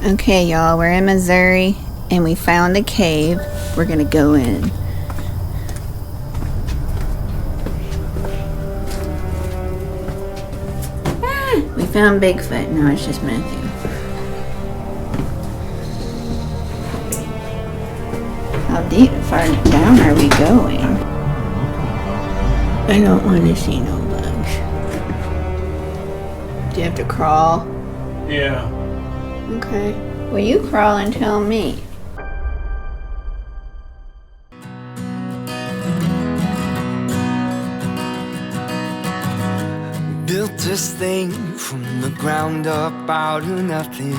Okay, y'all, we're in Missouri and we found a cave. We're gonna go in. We found Bigfoot. No, it's just Matthew. How deep, far down are we going? I don't want to see no bugs. Do you have to crawl? Yeah. Okay. Well, you crawl and tell me. Built this thing from the ground up out of nothing.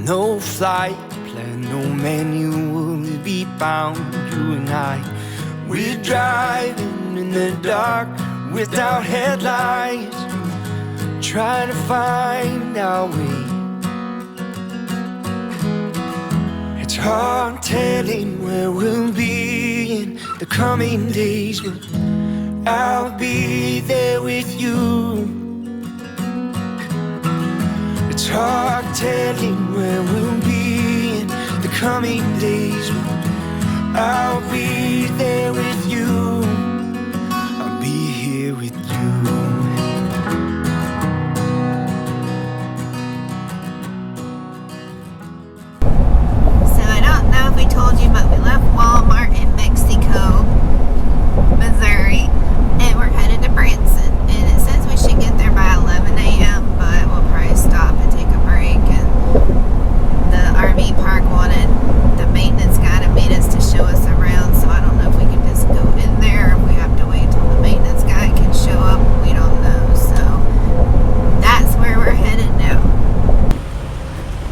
No flight plan, no manual to be found. You and I, we're driving in the dark without headlights, trying to find our way. It's hard telling where we'll be in the coming days, but I'll be there with you. It's hard telling where we'll be in the coming days, but I'll be there with you. I'll be here with you. So I don't know if we told you, but we left Walmart in Mexico, Missouri, and we're headed to Branson. And it says we should get there by 11 a.m., but we'll probably stop and take a break. And the RV park wanted the maintenance guy to meet us to show us around, so I don't know if we can just go in there or if we have to wait till the maintenance guy can show up. We don't know, so that's where we're headed now.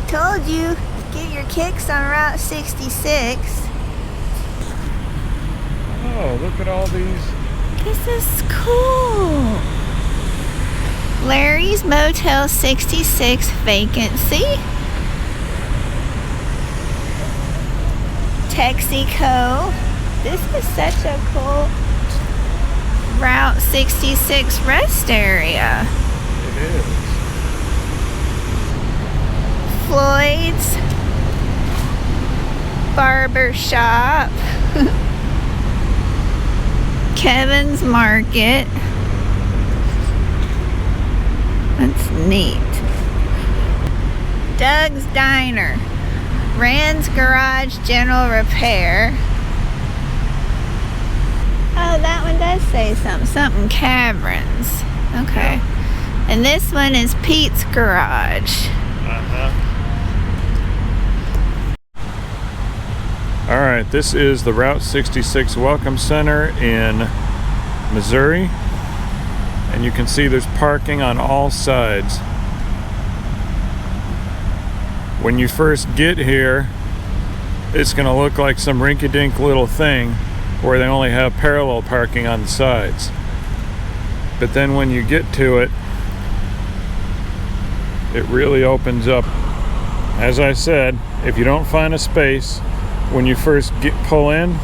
Told you, get your kicks on Route 66. Oh, look at all these. This is cool. Larry's Motel 66 vacancy. Texaco. This is such a cool Route 66 rest area. It is. Floyd's Barber Shop. Kevin's Market. That's neat. Doug's Diner. Rand's Garage General Repair. Oh, that one does say something Caverns. Okay. And this one is Pete's Garage. All right, this is the Route 66 Welcome Center in Missouri. And you can see there's parking on all sides. When you first get here, it's going to look like some rinky-dink little thing where they only have parallel parking on the sides. But then when you get to it, it really opens up. As I said, if you don't find a space when you first pull in,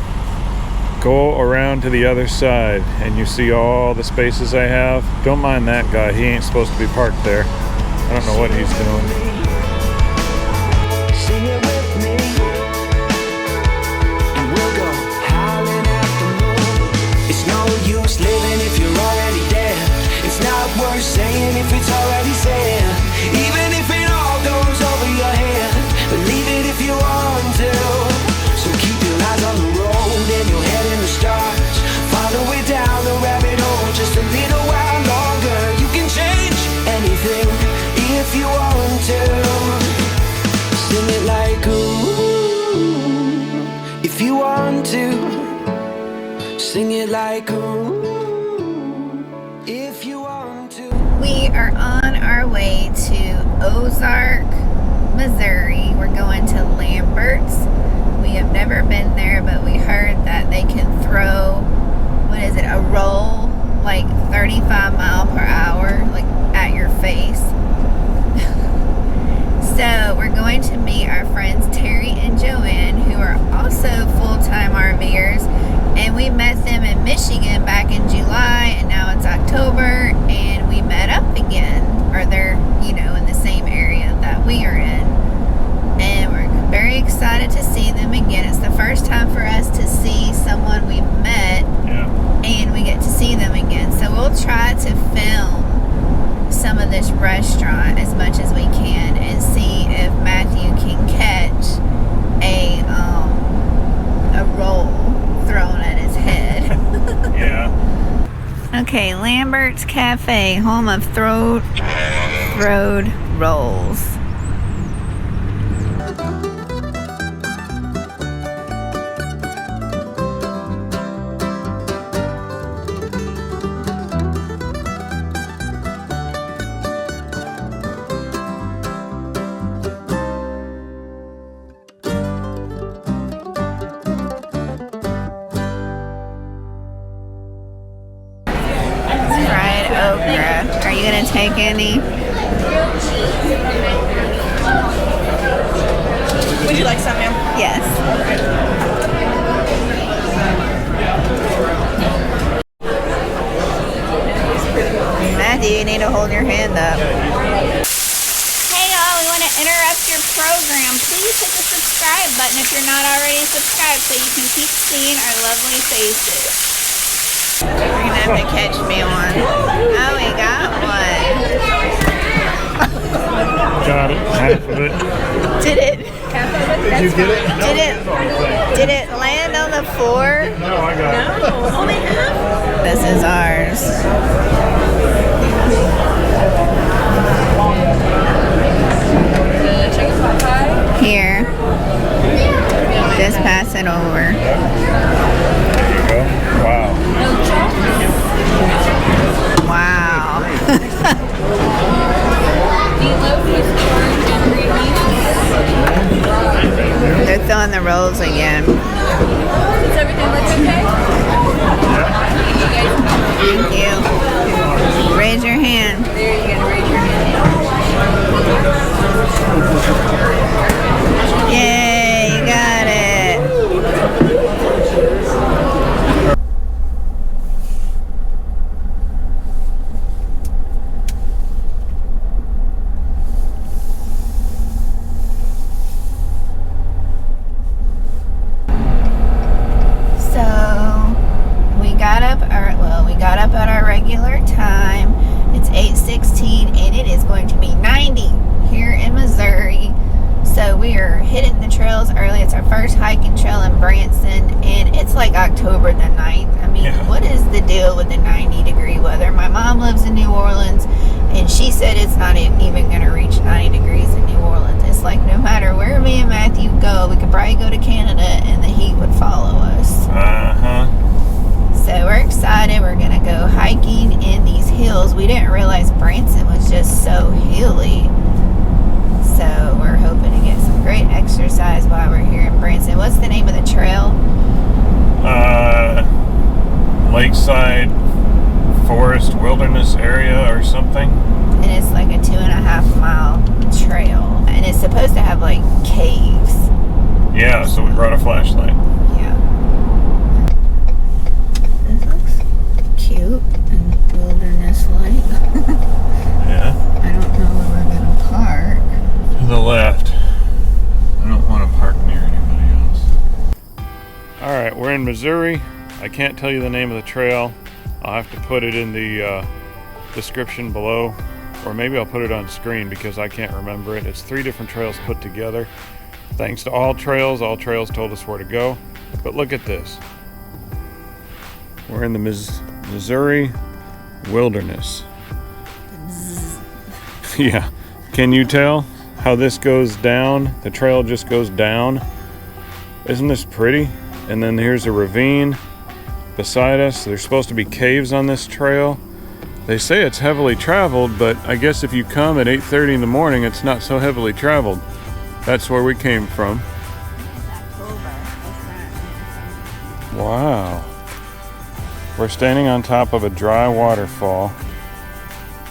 go around to the other side and you see all the spaces I have. Don't mind that guy, he ain't supposed to be parked there. I don't know what he's doing. Sing it with me, and we'll go howling at the moon. It's no use living if you're already dead. It's not worth saying if it's already said. Even if it all goes over your head, believe it if you want to. So keep your eyes on the road and your head in the stars. Follow it down the rabbit hole just a little while longer. You can change anything if you want to. Sing it like ooh, if you want to. Sing it like ooh, if you want to. We are on our way to Ozark, Missouri. We're going to Lambert's. We have never been there, but we heard that they can throw, a roll like 35 mile per hour, like at your face. So we're going to meet our friends Terry and Joanne, who are also full-time RVers, and we met them in Michigan back in July, and now it's October, and we met up again, or they're, in the same area that we are in. Lambert's Cafe, home of throwed rolls. Okra. Are you gonna take any? Would you like some, ma'am? Yes. Matthew, you need to hold your hand up. Hey y'all, we want to interrupt your program. Please hit the subscribe button if you're not already subscribed so you can keep seeing our lovely faces. You're gonna have to catch me one. Oh, we got one. Got it. Half of it. Did it? Did you get it? Did it land on the floor? No, I got it. Only half? This is ours. Here. Just pass it over. There you go. Wow. Wow. They're throwing the rolls again. Does everything look okay? Thank you. Raise your hand. There you go, raise your hand. Yay, you got it. We got up at our regular time. It's 8:16 and it is going to be 90 here in Missouri. So we are hitting the trails early. It's our first hiking trail in Branson and it's like October the 9th. I mean, What is the deal with the 90-degree weather? My mom lives in New Orleans and she said it's not even going to reach 90 degrees in New Orleans. It's like no matter where me and Matthew go, we could probably go to Canada and the heat would follow us. So we're excited. We're going to go hiking in these hills. We didn't realize Branson was just so hilly. So we're hoping to get some great exercise while we're here in Branson. What's the name of the trail? Lakeside Forest Wilderness Area or something. And it's like a 2.5 mile trail. And it's supposed to have like caves. Yeah, so we brought a flashlight. Yeah. This looks cute and wilderness-like. Yeah. I don't know where we're going to park. To the left. I don't want to park near anybody else. Alright, we're in Missouri. I can't tell you the name of the trail. I'll have to put it in the description below. Or maybe I'll put it on screen because I can't remember it. It's 3 different trails put together. Thanks to All Trails told us where to go. But look at this. We're in the Missouri wilderness. Yeah. Can you tell how this goes down? The trail just goes down. Isn't this pretty? And then here's a ravine beside us. There's supposed to be caves on this trail. They say it's heavily traveled, but I guess if you come at 8:30 in the morning, it's not so heavily traveled. That's where we came from. Wow. We're standing on top of a dry waterfall.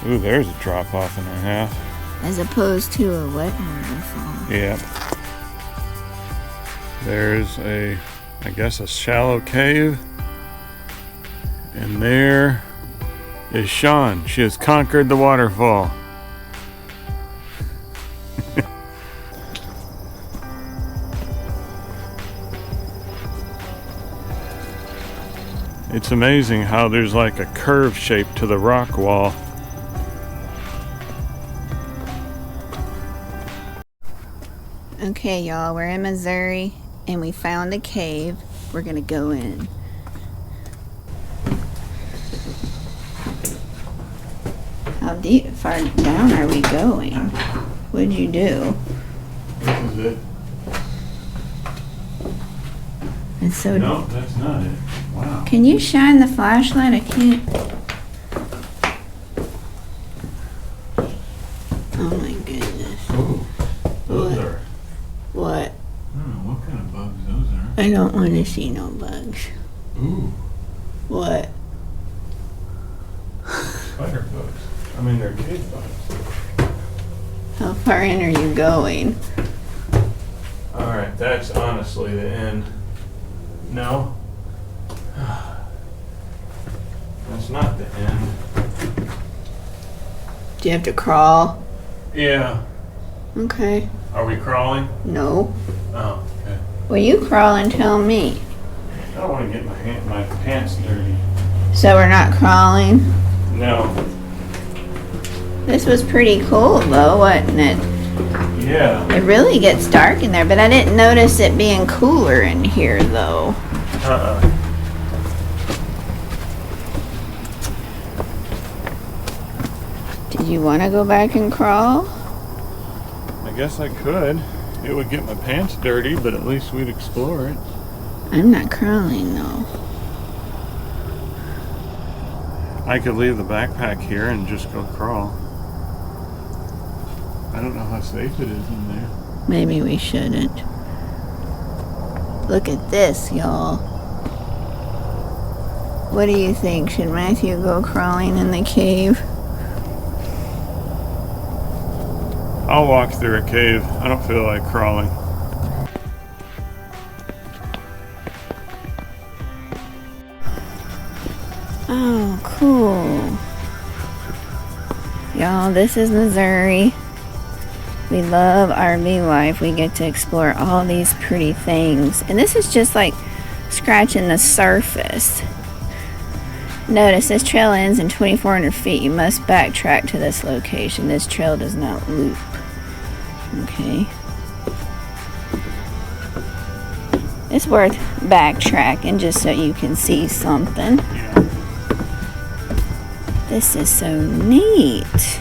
Ooh, there's a drop off and a half. As opposed to a wet waterfall. Yeah. There's I guess a shallow cave. And there is Sean. She has conquered the waterfall. It's amazing how there's like a curve shape to the rock wall. Okay, y'all, we're in Missouri and we found a cave. We're gonna go in. How far down are we going? What'd you do? This is it. And so, No, that's not it. Wow. can you shine the flashlight? I can't. Oh my goodness. Ooh, those What? are. What? I don't know what kind of bugs those are. I don't want to see no bugs. Ooh, What? spider bugs. I mean, they're cave bugs. How far in are you going? All right, that's honestly the end. No. That's not the end. Do you have to crawl? Yeah. Okay. Are we crawling? No. Oh, okay. Well, you crawl and tell me. I don't want to get my pants dirty. So we're not crawling? No. This was pretty cool though, wasn't it? Yeah. It really gets dark in there, but I didn't notice it being cooler in here though. Did you want to go back and crawl? I guess I could. It would get my pants dirty, but at least we'd explore it. I'm not crawling though. I could leave the backpack here and just go crawl. I don't know how safe it is in there. Maybe we shouldn't. Look at this, y'all. What do you think? Should Matthew go crawling in the cave? I'll walk through a cave. I don't feel like crawling. Oh, cool. Y'all, this is Missouri. We love RV life. We get to explore all these pretty things. And this is just like scratching the surface. Notice this trail ends in 2,400 feet. You must backtrack to this location. This trail does not loop. Okay. It's worth backtracking just so you can see something. Yeah. This is so neat.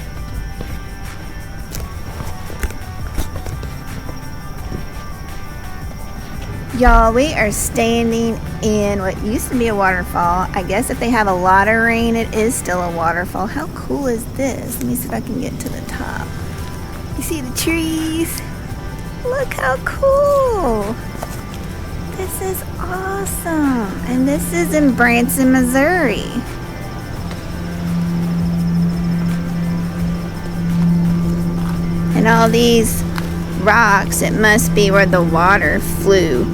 Y'all, we are standing in what used to be a waterfall. I guess if they have a lot of rain, it is still a waterfall. How cool is this? Let me see if I can get to the top. You see the trees? Look how cool. This is awesome. And this is in Branson, Missouri. And all these rocks, it must be where the water flew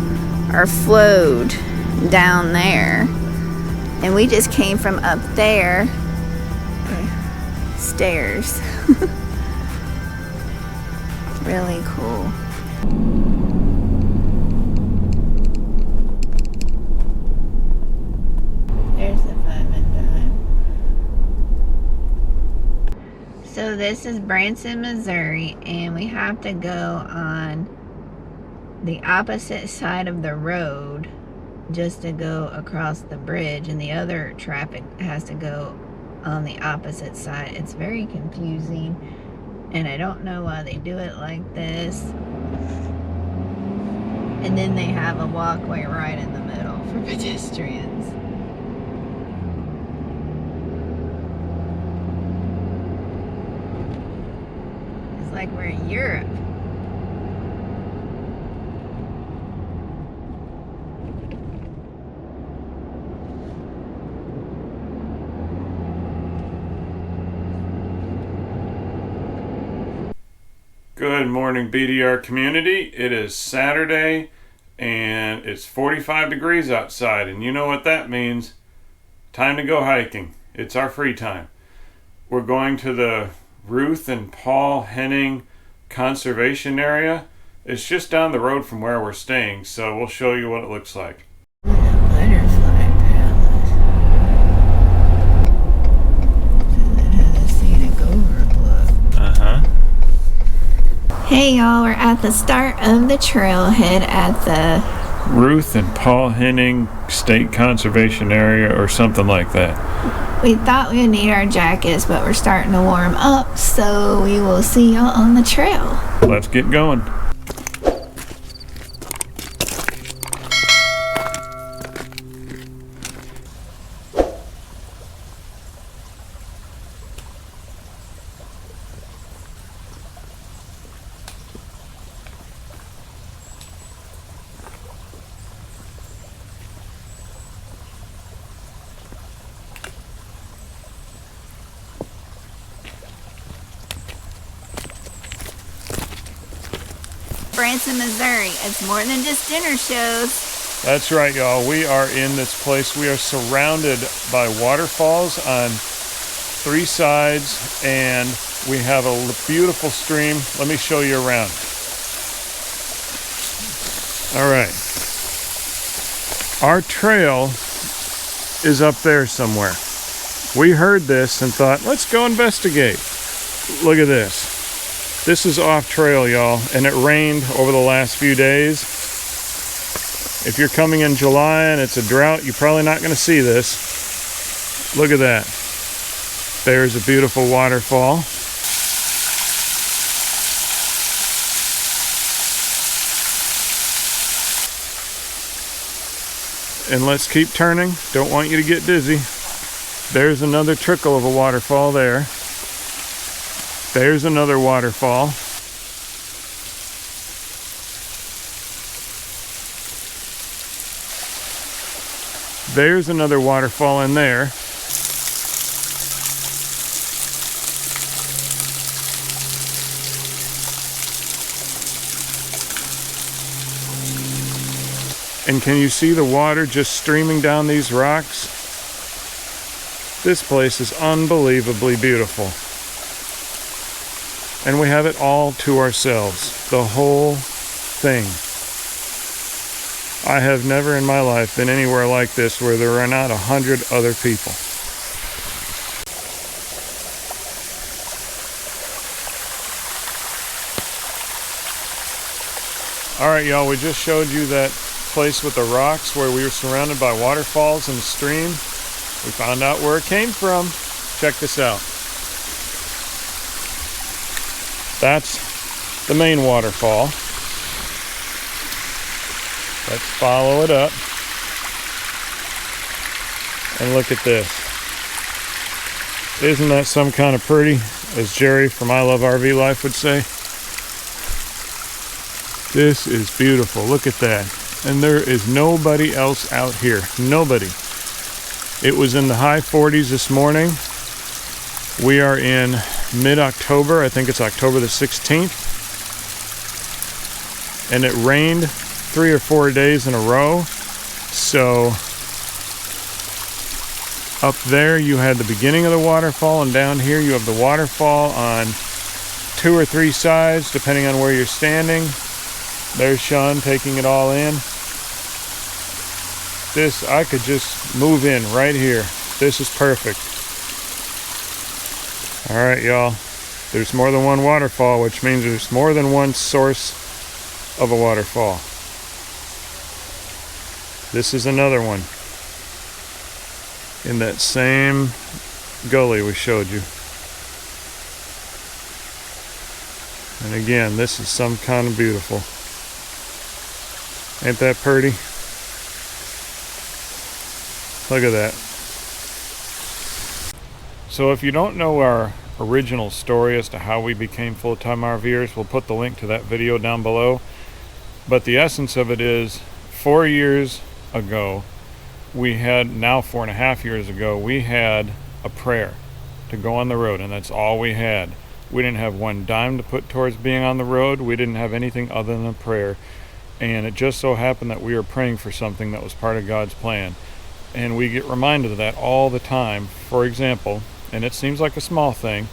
or flowed down there. And we just came from up there. Stairs. Really cool. There's the 5 and dime. So this is Branson, Missouri, and we have to go on the opposite side of the road just to go across the bridge, and the other traffic has to go on the opposite side. It's very confusing, and I don't know why they do it like this. And then they have a walkway right in the middle for pedestrians. It's like we're in Europe. Good morning, BDR community. It is Saturday and it's 45 degrees outside, and you know what that means. Time to go hiking. It's our free time. We're going to the Ruth and Paul Henning conservation area. It's just down the road from where we're staying, so we'll show you what it looks like. Butterfly palace. So that has a scenic overlook. Hey y'all, we're at the start of the trailhead at the Ruth and Paul Henning state conservation area or something like that. We thought we would need our jackets, but we're starting to warm up, so we will see y'all on the trail. Let's get going. Branson, Missouri. It's more than just dinner shows. That's right, y'all. We are in this place. We are surrounded by waterfalls on 3 sides, and we have a beautiful stream. Let me show you around. All right. Our trail is up there somewhere. We heard this and thought, let's go investigate. Look at this. This is off trail, y'all, and it rained over the last few days. If you're coming in July and it's a drought, you're probably not going to see this. Look at that. There's a beautiful waterfall. And let's keep turning. Don't want you to get dizzy. There's another trickle of a waterfall there. There's another waterfall. There's another waterfall in there. And can you see the water just streaming down these rocks? This place is unbelievably beautiful. And we have it all to ourselves, the whole thing. I have never in my life been anywhere like this where there are not 100 other people. All right, y'all, we just showed you that place with the rocks where we were surrounded by waterfalls and a stream. We found out where it came from. Check this out. That's the main waterfall. Let's follow it up. And look at this. Isn't that some kind of pretty, as Jerry from I Love RV Life would say? This is beautiful. Look at that. And there is nobody else out here. Nobody. It was in the high 40s this morning. We are in mid-October. I think it's October the 16th. And it rained 3 or 4 days in a row. So up there you had the beginning of the waterfall, and down here you have the waterfall on 2 or 3 sides, depending on where you're standing. There's Sean taking it all in. This, I could just move in right here. This is perfect. All right, y'all. There's more than one waterfall, which means there's more than one source of a waterfall. This is another one in that same gully we showed you. And again, this is some kind of beautiful. Ain't that pretty? Look at that. So if you don't know our original story as to how we became full-time RVers, we'll put the link to that video down below. But the essence of it is 4 years ago, we had, now 4.5 years ago, we had a prayer to go on the road, and that's all we had. We didn't have one dime to put towards being on the road. We didn't have anything other than a prayer. And it just so happened that we were praying for something that was part of God's plan. And we get reminded of that all the time. For example, and it seems like a small thing,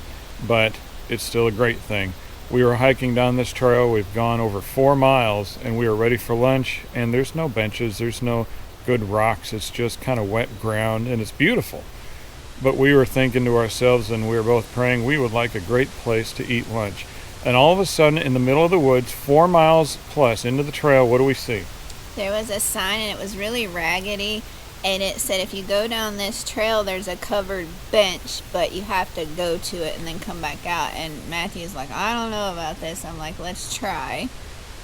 but it's still a great thing. We were hiking down this trail. We've gone over 4 miles, and we were ready for lunch. And there's no benches. There's no good rocks. It's just kind of wet ground, and it's beautiful. But we were thinking to ourselves, and we were both praying, we would like a great place to eat lunch. And all of a sudden, in the middle of the woods, 4 miles plus into the trail, what do we see? There was a sign and it was really raggedy, and it said if you go down this trail there's a covered bench, but you have to go to it and then come back out. And Matthew's like, I don't know about this. I'm like, let's try.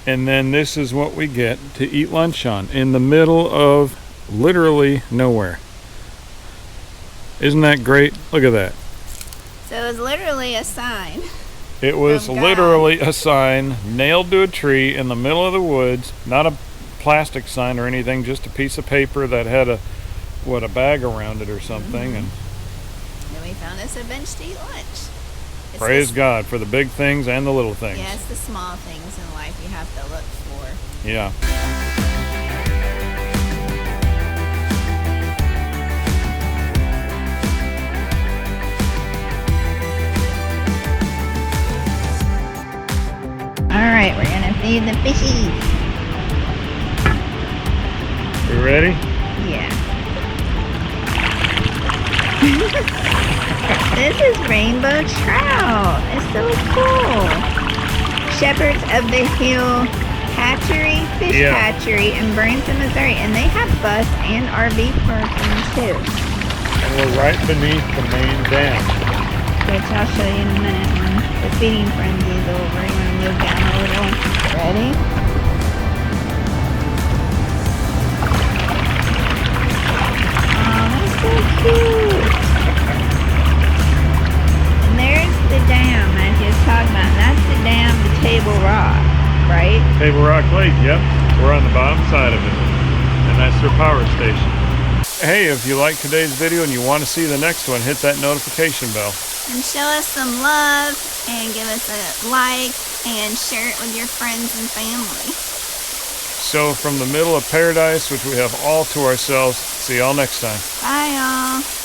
And then this is what we get to eat lunch on, in the middle of literally nowhere. Isn't that great? Look at that. So it was literally a sign. It was From God. literally a sign nailed to a tree in the middle of the woods. Not a plastic sign or anything, just a piece of paper that had a bag around it or something. And Then we found us a bench to eat lunch. It's praise the- God for the big things and the little things. Yeah, it's the small things in life you have to look for. Yeah. Alright, we're gonna feed the fishies. You ready? Yeah. This is rainbow trout. It's so cool. Shepherds of the Hill Hatchery, Fish Yeah. Hatchery in Branson, Missouri. And they have bus and RV parking too. And we're right beneath the main dam. Which I'll show you in a minute when the feeding frenzy is over. You want to move down a little. Ready? Oh, that's so cute. And there's the dam as you was talking about. And that's the dam to Table Rock, right? Table Rock Lake, yep. We're on the bottom side of it. And that's their power station. Hey, if you like today's video and you want to see the next one, hit that notification bell. And show us some love and give us a like and share it with your friends and family. So from the middle of paradise, which we have all to ourselves, see y'all next time. Bye, y'all.